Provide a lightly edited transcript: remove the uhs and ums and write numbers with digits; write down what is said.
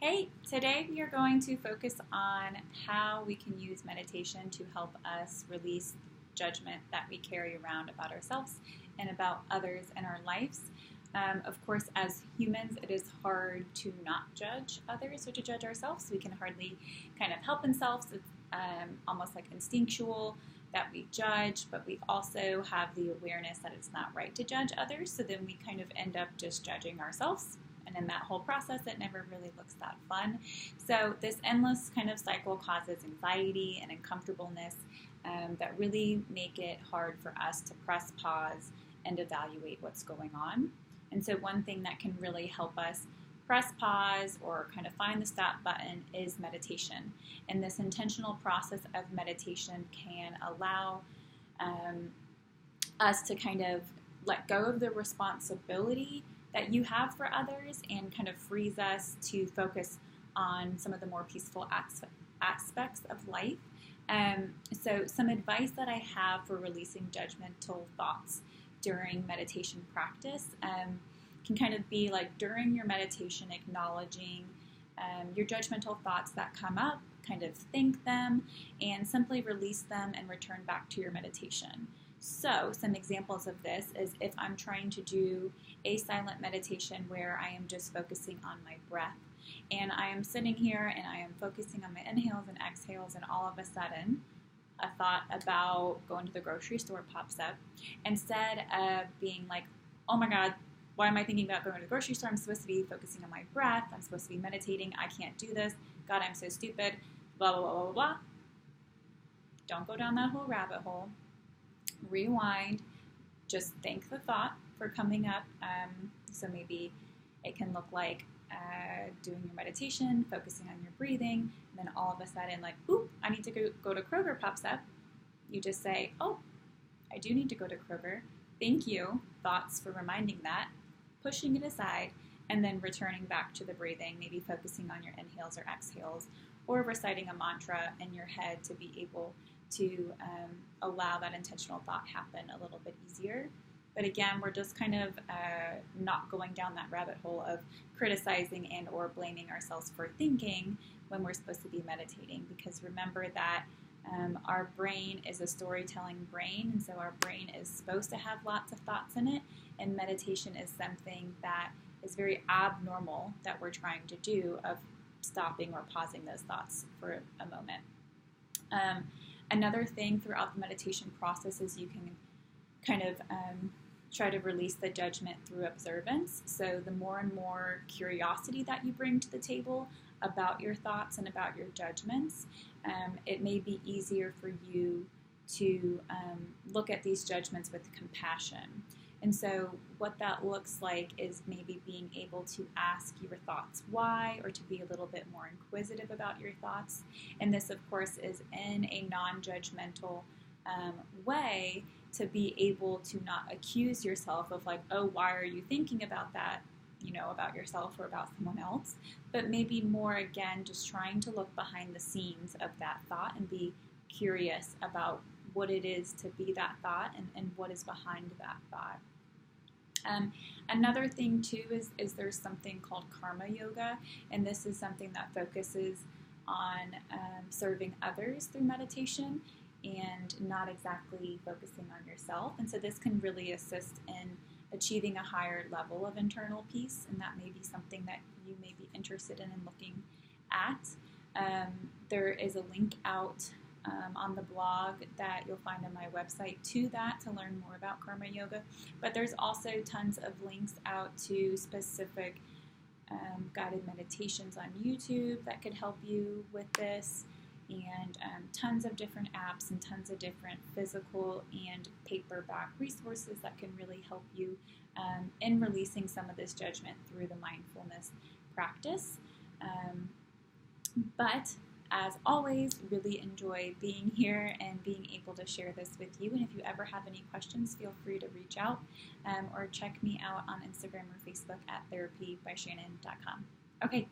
Hey, today we are going to focus on how we can use meditation to help us release judgment that we carry around about ourselves and about others in our lives. Of course, as humans, it is hard to not judge others or to judge ourselves. We can hardly kind of help ourselves. It's almost like instinctual that we judge, but we also have the awareness that it's not right to judge others. So then we kind of end up just judging ourselves. And in that whole process, it never really looks that fun. So this endless kind of cycle causes anxiety and uncomfortableness that really make it hard for us to press pause and evaluate what's going on. And so one thing that can really help us press pause or kind of find the stop button is meditation. And this intentional process of meditation can allow us to kind of let go of the responsibility that you have for others and kind of frees us to focus on some of the more peaceful aspects of life. So some advice that I have for releasing judgmental thoughts during meditation practice can kind of be like during your meditation, acknowledging your judgmental thoughts that come up, kind of thank them, and simply release them and return back to your meditation. So some examples of this is if I'm trying to do a silent meditation where I am just focusing on my breath and I am sitting here and I am focusing on my inhales and exhales, and all of a sudden a thought about going to the grocery store pops up. Instead of being like, oh my God, why am I thinking about going to the grocery store? I'm supposed to be focusing on my breath. I'm supposed to be meditating. I can't do this. God, I'm so stupid. Blah, blah, blah, blah, blah. Don't go down that whole rabbit hole. Rewind, just thank the thought for coming up. So maybe it can look like doing your meditation, focusing on your breathing, and then all of a sudden, like, oop, I need to go to Kroger pops up. You just say, oh, I do need to go to Kroger. Thank you, thoughts, for reminding that, pushing it aside, and then returning back to the breathing, maybe focusing on your inhales or exhales, or reciting a mantra in your head to be able to allow that intentional thought happen a little bit easier. But again, we're just kind of not going down that rabbit hole of criticizing and or blaming ourselves for thinking when we're supposed to be meditating, because remember that our brain is a storytelling brain, and so our brain is supposed to have lots of thoughts in it, and meditation is something that is very abnormal that we're trying to do, of stopping or pausing those thoughts for a moment. Another thing throughout the meditation process is you can kind of try to release the judgment through observance. So the more and more curiosity that you bring to the table about your thoughts and about your judgments, it may be easier for you to look at these judgments with compassion. And so what that looks like is maybe being able to ask your thoughts why, or to be a little bit more inquisitive about your thoughts. And this, of course, is in a non-judgmental way, to be able to not accuse yourself of like, oh, why are you thinking about that, about yourself or about someone else, but maybe more, again, just trying to look behind the scenes of that thought and be curious about what it is to be that thought and what is behind that thought. Another thing too is there's something called karma yoga, and this is something that focuses on serving others through meditation and not exactly focusing on yourself. And so this can really assist in achieving a higher level of internal peace, and that may be something that you may be interested in and looking at. There is a link out on the blog that you'll find on my website to that, to learn more about karma yoga. But there's also tons of links out to specific guided meditations on YouTube that could help you with this, and tons of different apps and tons of different physical and paperback resources that can really help you in releasing some of this judgment through the mindfulness practice. But as always, really enjoy being here and being able to share this with you. And if you ever have any questions, feel free to reach out or check me out on Instagram or Facebook at therapybyshannon.com. Okay,